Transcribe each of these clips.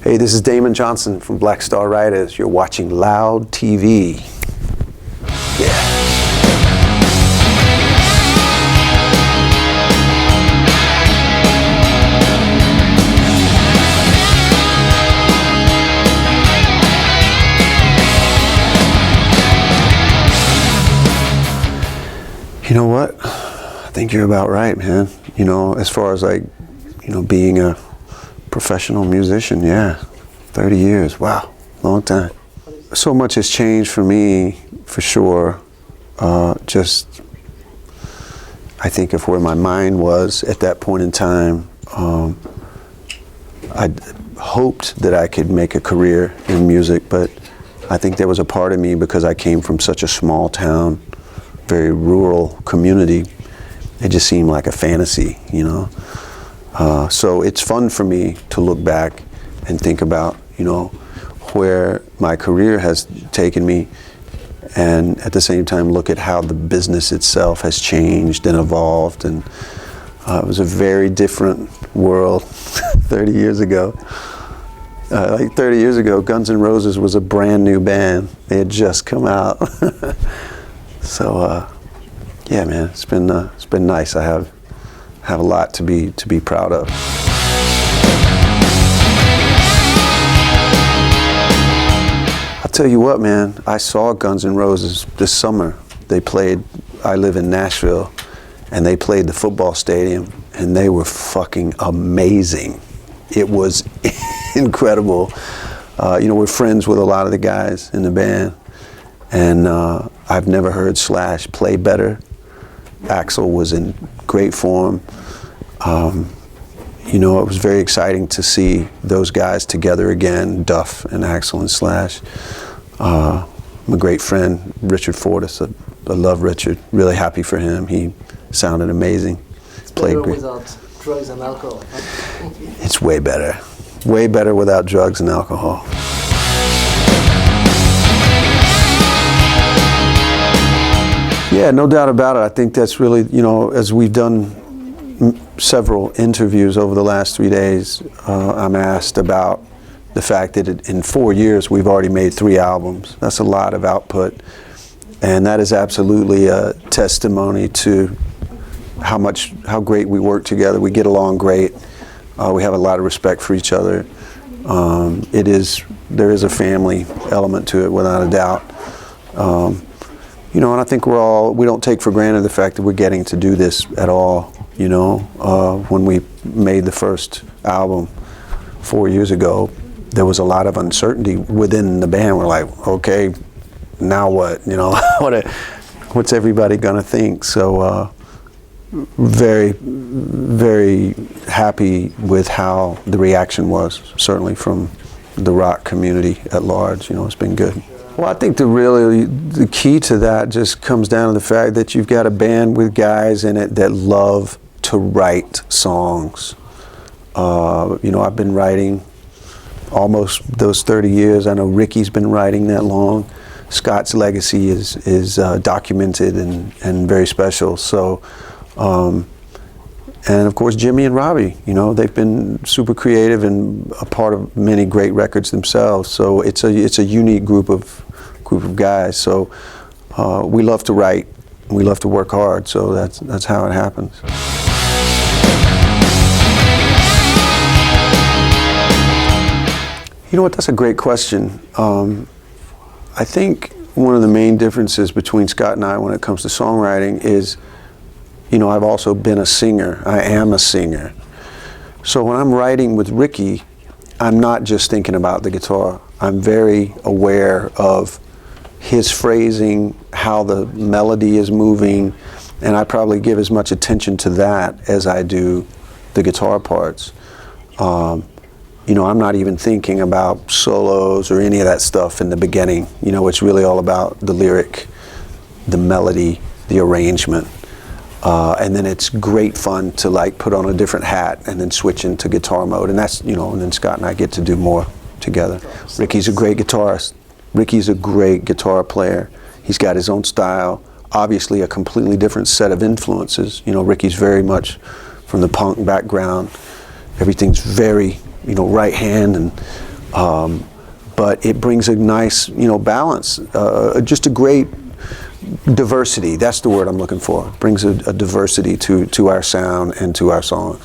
Hey, this is Damon Johnson from Black Star Writers. You're watching Loud TV. Yeah. You know what? I think you're about right, man. You know, as far as like, you know, being a professional musician, yeah. 30 years, wow, long time. So much has changed for me, for sure. Just, I think of where my mind was at that point in time. I hoped that I could make a career in music, but I think there was a part of me, because I came from such a small town, very rural community, it just seemed like a fantasy, you know. So it's fun for me to look back and think about, you know, where my career has taken me, and at the same time look at how the business itself has changed and evolved. And it was a very different world 30 years ago. Like 30 years ago, Guns N' Roses was a brand new band. They had just come out. So yeah, man, it's been nice. I have a lot to be proud of. I'll tell you what, man, I saw Guns N' Roses this summer. They played, I live in Nashville, and they played the football stadium, and they were fucking amazing. It was incredible. You know, we're friends with a lot of the guys in the band, and I've never heard Slash play better. Axl was in great form. You know, it was very exciting to see those guys together again, Duff and Axl and Slash. I'm a great friend, Richard Fortus. I love Richard. Really happy for him. He sounded amazing. It's better without drugs and alcohol. It's way better. Way better without drugs and alcohol. Yeah, no doubt about it. I think that's really, you know, as we've done several interviews over the last 3 days, I'm asked about the fact that in 4 years we've already made 3 albums. That's a lot of output, and that is absolutely a testimony to how great we work together. We get along great. We have a lot of respect for each other. There is a family element to it, without a doubt. You know, and I think we don't take for granted the fact that we're getting to do this at all, you know. When we made the first album 4 years ago, there was a lot of uncertainty within the band. We're like, okay, now what? You know, what's everybody gonna think? So very, very happy with how the reaction was, certainly from the rock community at large. You know, it's been good. Well, I think the key to that just comes down to the fact that you've got a band with guys in it that love to write songs. You know, I've been writing almost those 30 years. I know Ricky's been writing that long. Scott's legacy is documented and very special. So, and of course Jimmy and Robbie, you know, they've been super creative and a part of many great records themselves. So it's a unique group of guys. So we love to write, we love to work hard. So that's how it happens. You know what? That's a great question. I think one of the main differences between Scott and I when it comes to songwriting is, you know, I've also been a singer. I am a singer. So when I'm writing with Ricky, I'm not just thinking about the guitar. I'm very aware of his phrasing, how the melody is moving, and I probably give as much attention to that as I do the guitar parts. You know, I'm not even thinking about solos or any of that stuff in the beginning. You know, it's really all about the lyric, the melody, the arrangement. And then it's great fun to like put on a different hat and then switch into guitar mode. And that's, you know, and then Scott and I get to do more together. Ricky's a great guitarist. Ricky's a great guitar player. He's got his own style. Obviously a completely different set of influences. You know, Ricky's very much from the punk background. Everything's very, you know, right hand and But it brings a nice, balance, just a great diversity. That's the word I'm looking for. It brings a diversity to our sound and to our songs.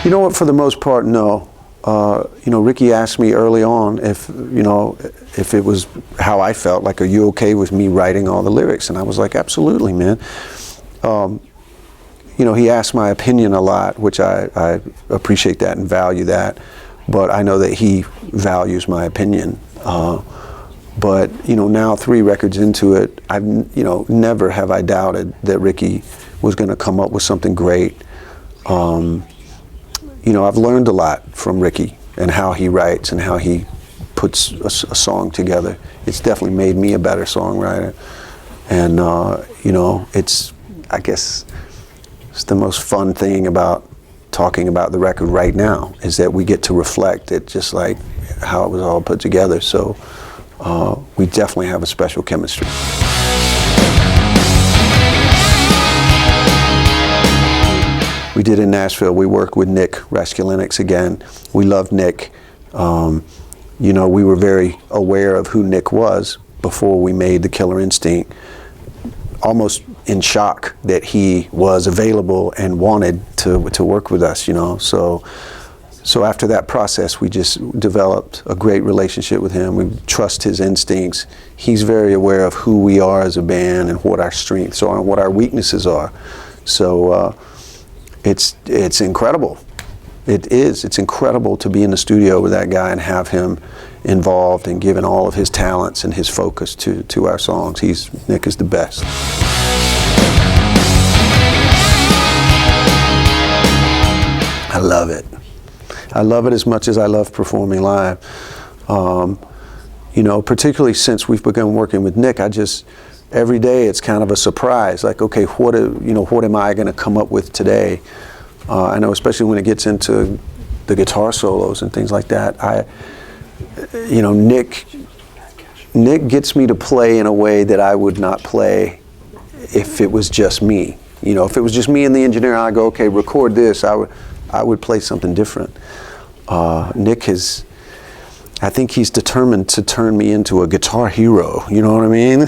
You know what? For the most part, no. Ricky asked me early on if it was how I felt. Like, are you okay with me writing all the lyrics? And I was like, absolutely, man. He asked my opinion a lot, which I appreciate that and value that. But I know that he values my opinion. But now 3 records into it, I've never have I doubted that Ricky was going to come up with something great. I've learned a lot from Ricky and how he writes and how he puts a song together. It's definitely made me a better songwriter. And I guess it's the most fun thing about talking about the record right now, is that we get to reflect it just like how it was all put together. So we definitely have a special chemistry. We did in Nashville. We worked with Nick Raskulinecz again. We loved Nick. We were very aware of who Nick was before we made The Killer Instinct. Almost in shock that he was available and wanted to work with us, So after that process, we just developed a great relationship with him. We trust his instincts. He's very aware of who we are as a band and what our strengths are and what our weaknesses are. So it's incredible. It is. It's incredible to be in the studio with that guy and have him involved and giving all of his talents and his focus to our songs. Nick is the best. I love it. I love it as much as I love performing live. Particularly since we've begun working with Nick, every day it's kind of a surprise. Like, okay, what am I going to come up with today? I know, especially when it gets into the guitar solos and things like that. Nick gets me to play in a way that I would not play if it was just me. If it was just me and the engineer, I go, okay, record this. I would play something different. Nick I think he's determined to turn me into a guitar hero. You know what I mean?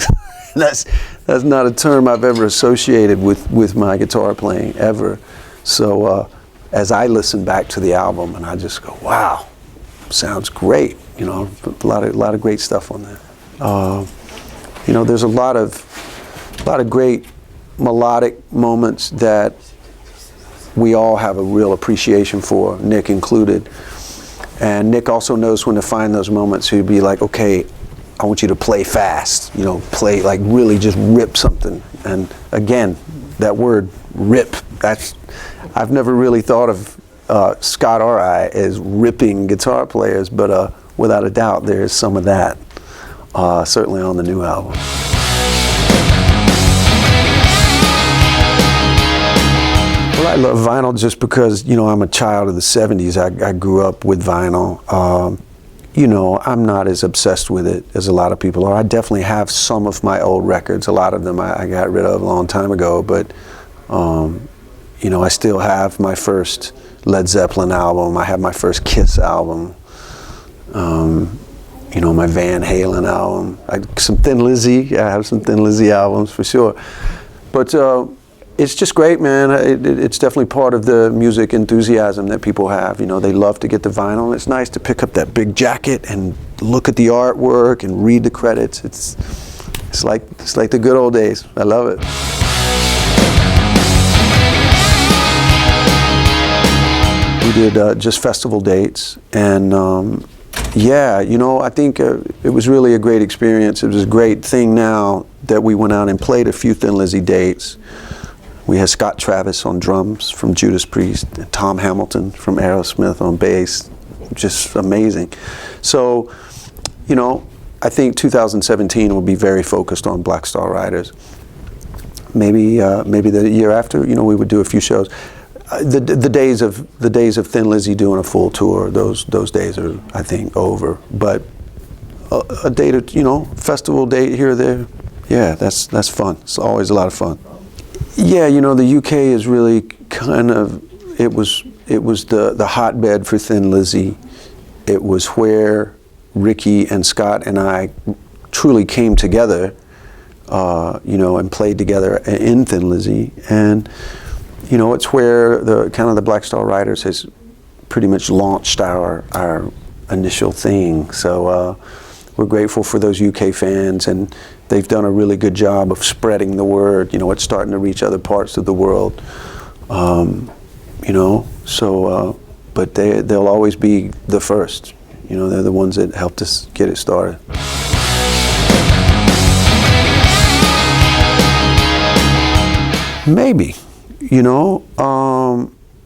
That's not a term I've ever associated with my guitar playing, ever. So as I listen back to the album, and I just go, wow, sounds great. A lot of great stuff on there. There's a lot of great melodic moments that we all have a real appreciation for, Nick included. And Nick also knows when to find those moments. He'd be like, okay, I want you to play fast, play, like, really just rip something. And again, that word rip, I've never really thought of Scott or I as ripping guitar players, but without a doubt there is some of that, certainly on the new album. Well, I love vinyl just because, I'm a child of the 70s. I grew up with vinyl. I'm not as obsessed with it as a lot of people are. I definitely have some of my old records. A lot of them I got rid of a long time ago, but I still have my first Led Zeppelin album. I have my first Kiss album. My Van Halen album. Some Thin Lizzy. I have some Thin Lizzy albums for sure. But it's just great, man. It's definitely part of the music enthusiasm that people have. They love to get the vinyl. It's nice to pick up that big jacket and look at the artwork and read the credits. It's like the good old days. I love it. We did just festival dates, and I think it was really a great experience. It was a great thing now that we went out and played a few Thin Lizzy dates. We had Scott Travis on drums from Judas Priest, and Tom Hamilton from Aerosmith on bass. Just amazing. So, I think 2017 will be very focused on Black Star Riders. Maybe the year after, we would do a few shows. The days of Thin Lizzy doing a full tour, those days are, I think, over. But a date, festival date here or there, yeah, that's fun. It's always a lot of fun. Yeah, the UK is really kind of, it was the hotbed for Thin Lizzy. It was where Ricky and Scott and I truly came together, and played together in Thin Lizzy. And, it's where the Black Star Riders has pretty much launched our initial thing. So we're grateful for those UK fans, and they've done a really good job of spreading the word. It's starting to reach other parts of the world. But they'll always be the first. They're the ones that helped us get it started. Maybe,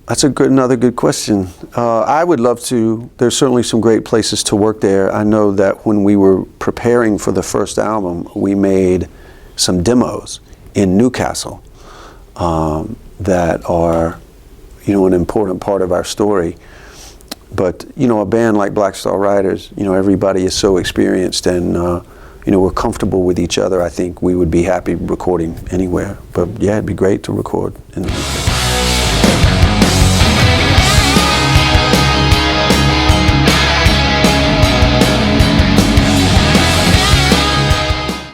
that's another good question. I would love to. There's certainly some great places to work there. I know that when we were preparing for the first album, we made some demos in Newcastle that are, an important part of our story. But, a band like Black Star Riders, everybody is so experienced, and we're comfortable with each other. I think we would be happy recording anywhere. But yeah, it'd be great to record in the UK.